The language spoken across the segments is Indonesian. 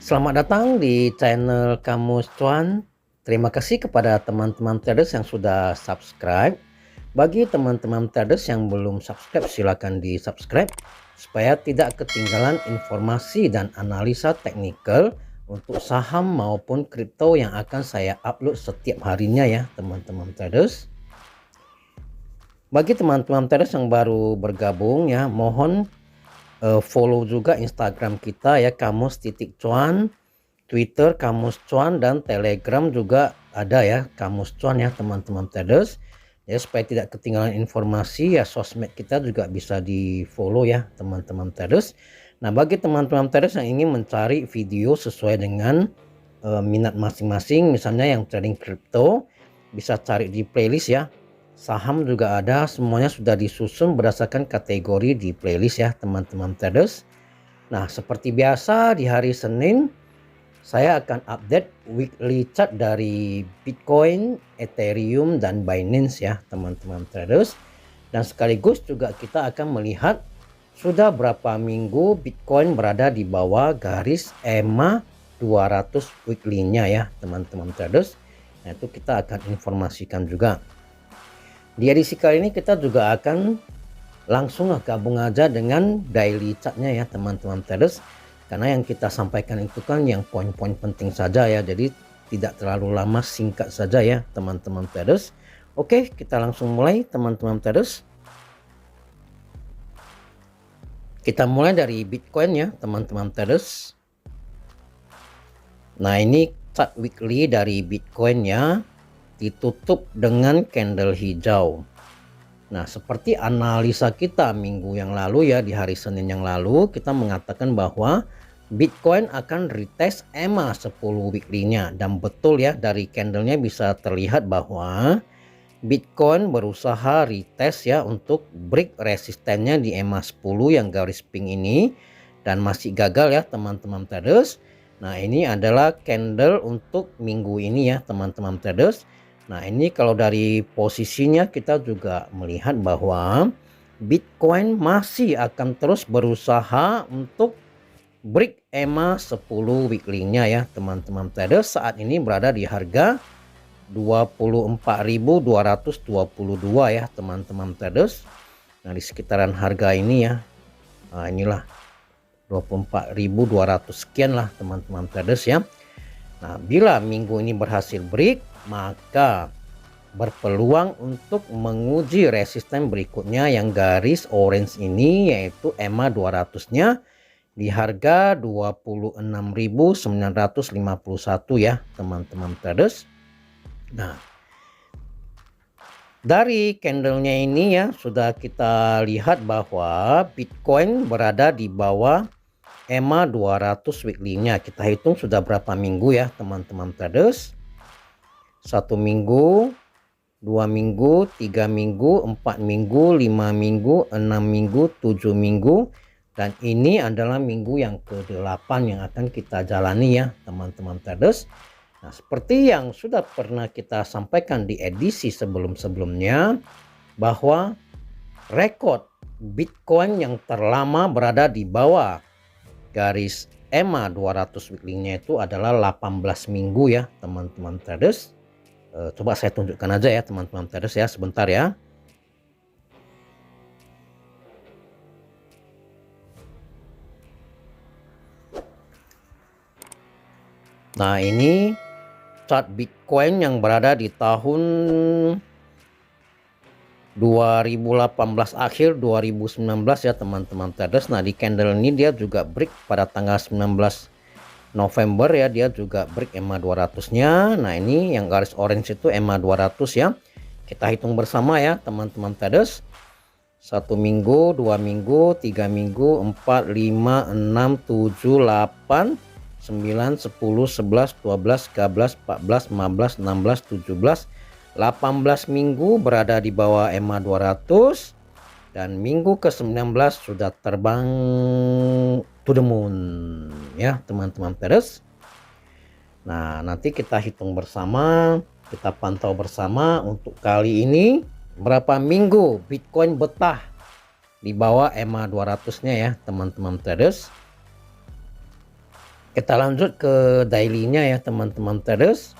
Selamat datang di channel Kamus Cuan. Terima kasih kepada teman-teman traders yang sudah subscribe. Bagi teman-teman traders yang belum subscribe, silakan di subscribe supaya tidak ketinggalan informasi dan analisa teknikal untuk saham maupun kripto yang akan saya upload setiap harinya ya teman-teman traders. Bagi teman-teman traders yang baru bergabung ya, mohon follow juga Instagram kita ya, kamus.cuan, Twitter Kamus Cuan, dan Telegram juga ada ya, Kamus Cuan ya teman-teman traders. Ya supaya tidak ketinggalan informasi ya, sosmed kita juga bisa di follow ya teman-teman traders. Nah bagi teman-teman traders yang ingin mencari video sesuai dengan minat masing-masing, misalnya yang trading crypto, bisa cari di playlist ya. Saham juga ada, semuanya sudah disusun berdasarkan kategori di playlist ya teman-teman traders. Nah seperti biasa di hari Senin saya akan update weekly chart dari Bitcoin, Ethereum, dan Binance ya teman-teman traders. Dan sekaligus juga kita akan melihat sudah berapa minggu Bitcoin berada di bawah garis EMA 200 weekly-nya ya teman-teman traders. Nah itu kita akan informasikan juga. Di edisi kali ini kita juga akan langsung gabung aja dengan daily chartnya ya teman-teman traders. Karena yang kita sampaikan itu kan yang poin-poin penting saja ya, jadi tidak terlalu lama, singkat saja ya teman-teman traders. Oke, kita langsung mulai teman-teman traders. Kita mulai dari Bitcoin ya teman-teman traders. Nah ini chart weekly dari Bitcoin ya, ditutup dengan candle hijau. Nah seperti analisa kita minggu yang lalu ya, di hari Senin yang lalu kita mengatakan bahwa Bitcoin akan retest EMA 10 weekly-nya, dan betul ya, dari candlenya bisa terlihat bahwa Bitcoin berusaha retest ya untuk break resistennya di EMA 10 yang garis pink ini, dan masih gagal ya teman-teman traders. Nah ini adalah candle untuk minggu ini ya teman-teman traders. Nah ini kalau dari posisinya kita juga melihat bahwa Bitcoin masih akan terus berusaha untuk break EMA 10 weekly-nya ya teman-teman traders. Saat ini berada di harga 24.222 ya teman-teman traders. Nah di sekitaran harga ini ya, nah inilah 24.200 sekian lah teman-teman traders ya. Nah bila minggu ini berhasil break, maka berpeluang untuk menguji resisten berikutnya yang garis orange ini, yaitu EMA 200-nya di harga 26.951 ya teman-teman traders. Nah dari candlenya ini ya sudah kita lihat bahwa Bitcoin berada di bawah EMA 200 weekly-nya. Kita hitung sudah berapa minggu ya teman-teman traders. 1 minggu, 2 minggu, 3 minggu, 4 minggu, 5 minggu, 6 minggu, 7 minggu. Dan ini adalah minggu yang ke-8 yang akan kita jalani ya teman-teman traders. Nah seperti yang sudah pernah kita sampaikan di edisi sebelum-sebelumnya, bahwa rekod Bitcoin yang terlama berada di bawah garis EMA 200 weekly-nya itu adalah 18 minggu ya teman-teman traders. Coba saya tunjukkan aja ya teman-teman traders ya, sebentar ya. Nah ini chart Bitcoin yang berada di tahun 2018 akhir 2019 ya teman-teman traders. Nah di candle ini dia juga break pada tanggal 19 November ya, dia juga break EMA 200-nya. Nah ini yang garis orange itu EMA 200 ya. Kita hitung bersama ya teman-teman traders. 1 minggu, 2 minggu, 3 minggu, 4, 5, 6, 7, 8, 9, 10, 11, 12, 13, 14, 15, 16, 17, 18 minggu berada di bawah EMA 200, dan minggu ke-19 sudah terbang to the moon ya teman-teman traders. Nah nanti kita hitung bersama, kita pantau bersama untuk kali ini berapa minggu Bitcoin betah di bawah EMA 200-nya ya teman-teman traders. Kita lanjut ke daily-nya ya teman-teman traders.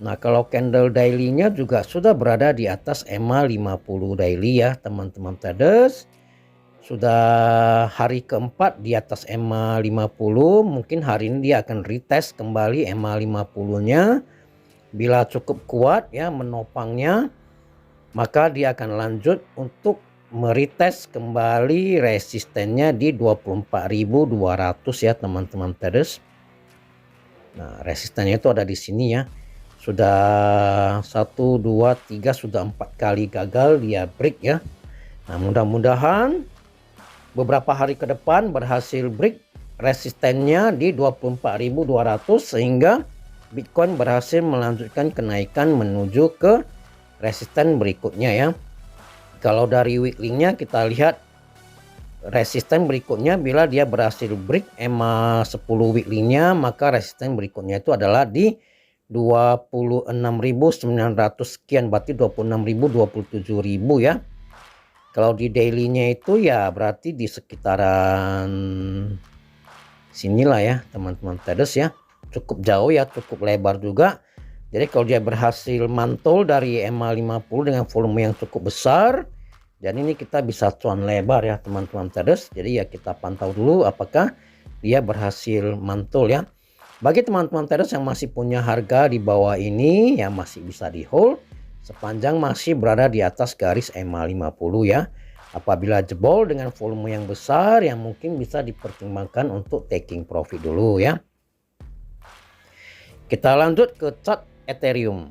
Nah, kalau candle daily-nya juga sudah berada di atas EMA 50 daily ya teman-teman traders. Sudah hari keempat di atas EMA 50, mungkin hari ini dia akan retest kembali EMA 50-nya. Bila cukup kuat ya menopangnya, maka dia akan lanjut untuk meretest kembali resistennya di 24.200 ya teman-teman traders. Nah, resistennya itu ada di sini ya. Sudah 1 2 3 sudah 4 kali gagal dia break ya. Nah, mudah-mudahan beberapa hari ke depan berhasil break resistennya di 24.200 sehingga Bitcoin berhasil melanjutkan kenaikan menuju ke resisten berikutnya ya. Kalau dari weekly-nya kita lihat resisten berikutnya bila dia berhasil break EMA 10 weekly-nya, maka resisten berikutnya itu adalah di 26.900 sekian, berarti 26.000 27.000 ya. Kalau di daily-nya itu ya berarti di sekitaran sinilah ya teman-teman traders ya. Cukup jauh ya, cukup lebar juga. Jadi kalau dia berhasil mantul dari EMA 50 dengan volume yang cukup besar, dan ini kita bisa cuan lebar ya teman-teman traders. Jadi ya kita pantau dulu apakah dia berhasil mantul ya. Bagi teman-teman traders yang masih punya harga di bawah ini ya masih bisa di hold sepanjang masih berada di atas garis EMA 50 ya. Apabila jebol dengan volume yang besar yang mungkin bisa dipertimbangkan untuk taking profit dulu ya. Kita lanjut ke chart Ethereum.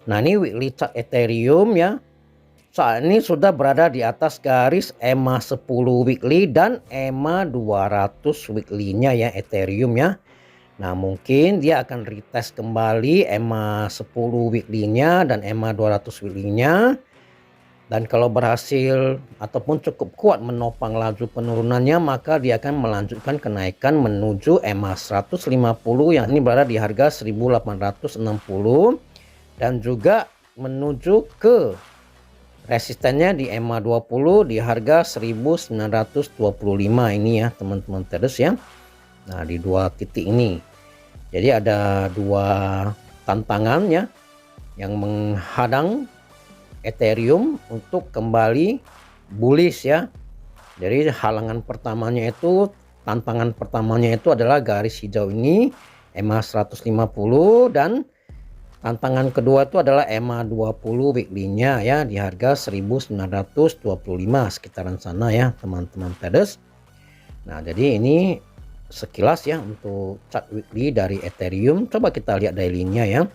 Nah, ini weekly chart Ethereum ya. Saat ini sudah berada di atas garis EMA 10 weekly dan EMA 200 weekly-nya ya Ethereum ya. Nah, mungkin dia akan retest kembali EMA 10 weekly-nya dan EMA 200 weekly-nya. Dan kalau berhasil ataupun cukup kuat menopang laju penurunannya, maka dia akan melanjutkan kenaikan menuju EMA 150 yang ini berada di harga 1860 dan juga menuju ke resistennya di EMA 20 di harga 1925 ini ya teman-teman traders ya. Nah, di dua titik ini. Jadi ada dua tantangan ya yang menghadang Ethereum untuk kembali bullish ya. Jadi halangan pertamanya itu, tantangan pertamanya itu adalah garis hijau ini EMA 150 dan tantangan kedua itu adalah EMA 20 weekly-nya ya di harga 1925 sekitaran sana ya teman-teman traders. Nah, jadi ini sekilas ya untuk chart weekly dari Ethereum. Coba kita lihat daily-nya ya.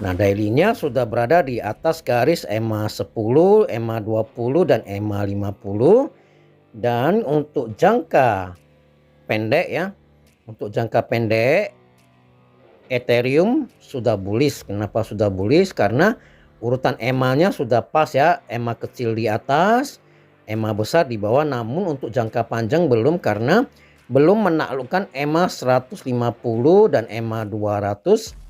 Nah, daily-nya sudah berada di atas garis EMA 10, EMA 20 dan EMA 50. Dan untuk jangka pendek ya, untuk jangka pendek Ethereum sudah bullish. Kenapa sudah bullish? Karena urutan EMA-nya sudah pas ya. EMA kecil di atas, EMA besar di bawah. Namun untuk jangka panjang belum, karena belum menaklukkan EMA 150 dan EMA 200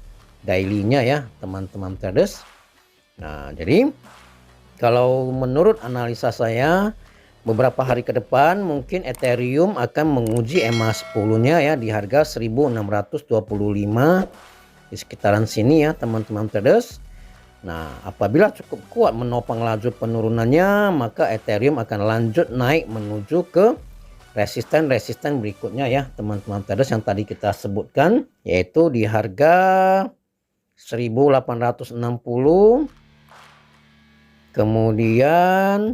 daily-nya ya teman-teman traders. Nah, jadi kalau menurut analisa saya beberapa hari ke depan mungkin Ethereum akan menguji EMA 10-nya ya di harga 1625 di sekitaran sini ya teman-teman traders. Nah, apabila cukup kuat menopang laju penurunannya, maka Ethereum akan lanjut naik menuju ke resisten-resisten berikutnya ya teman-teman traders yang tadi kita sebutkan, yaitu di harga 1860, kemudian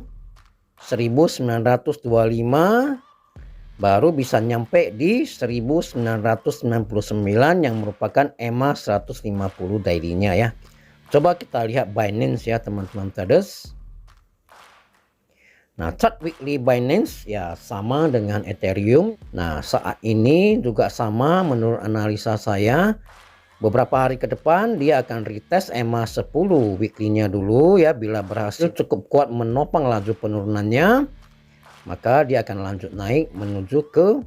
1925, baru bisa nyampe di 1999 yang merupakan EMA 150 daily-nya ya. Coba kita lihat Binance ya teman-teman traders. Nah, chart weekly Binance ya sama dengan Ethereum. Nah, saat ini juga sama menurut analisa saya. Beberapa hari ke depan dia akan retest EMA 10 weekly-nya dulu ya. Bila berhasil cukup kuat menopang laju penurunannya, maka dia akan lanjut naik menuju ke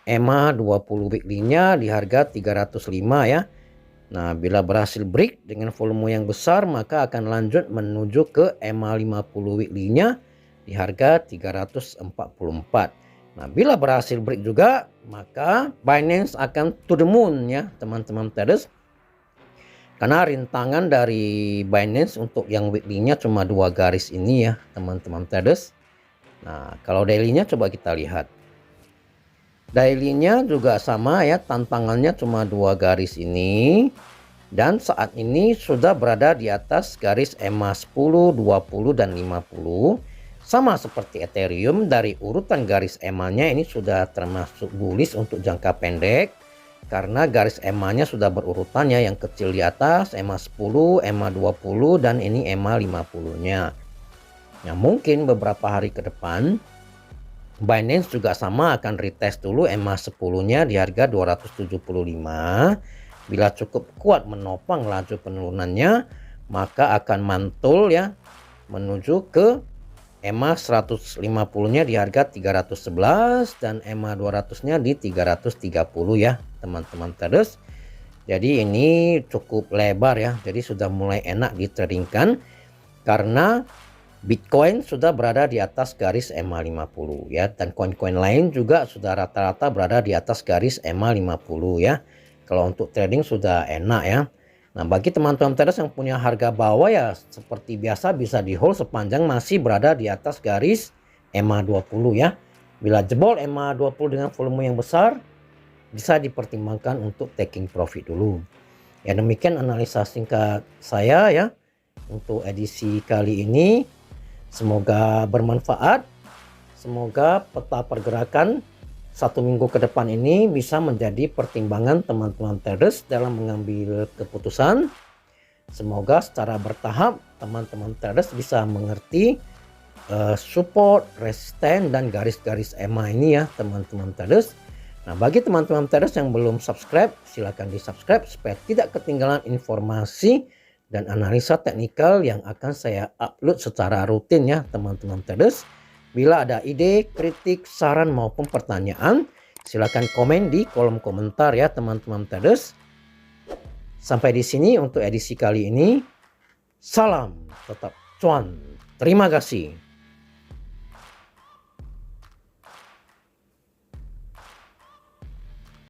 EMA 20 weekly-nya di harga 305 ya. Nah, bila berhasil break dengan volume yang besar, maka akan lanjut menuju ke EMA 50 weekly-nya di harga 344. Nah, bila berhasil break juga, maka Binance akan to the moon ya teman-teman traders. Karena rintangan dari Binance untuk yang weekly-nya cuma 2 garis ini ya teman-teman traders. Nah, kalau daily-nya coba kita lihat. Daily-nya juga sama ya, tantangannya cuma 2 garis ini. Dan saat ini sudah berada di atas garis EMA 10, 20, dan 50. Sama seperti Ethereum, dari urutan garis EMA-nya ini sudah termasuk bullish untuk jangka pendek. Karena garis EMA-nya sudah berurutan ya, yang kecil di atas EMA 10, EMA 20, dan ini EMA 50-nya. Nah, mungkin beberapa hari ke depan Binance juga sama akan retest dulu EMA 10-nya di harga 275. Bila cukup kuat menopang laju penurunannya, maka akan mantul ya menuju ke EMA 150-nya di harga 311 dan EMA 200-nya di 330 ya teman-teman traders. Jadi ini cukup lebar ya, jadi sudah mulai enak ditradingkan karena Bitcoin sudah berada di atas garis EMA 50 ya, dan koin-koin lain juga sudah rata-rata berada di atas garis EMA 50 ya. Kalau untuk trading sudah enak ya. Nah, bagi teman-teman traders yang punya harga bawah ya seperti biasa bisa di hold sepanjang masih berada di atas garis EMA 20 ya. Bila jebol EMA 20 dengan volume yang besar, bisa dipertimbangkan untuk taking profit dulu. Ya, demikian analisa singkat saya ya untuk edisi kali ini. Semoga bermanfaat. Semoga peta pergerakan 1 minggu ke depan ini bisa menjadi pertimbangan teman-teman traders dalam mengambil keputusan. Semoga secara bertahap teman-teman traders bisa mengerti support, resisten, dan garis-garis EMA ini ya teman-teman traders. Nah, bagi teman-teman traders yang belum subscribe, silakan di subscribe supaya tidak ketinggalan informasi dan analisa teknikal yang akan saya upload secara rutin ya teman-teman traders. Bila ada ide, kritik, saran maupun pertanyaan, silakan komen di kolom komentar ya teman-teman traders. Sampai di sini untuk edisi kali ini. Salam tetap cuan. Terima kasih.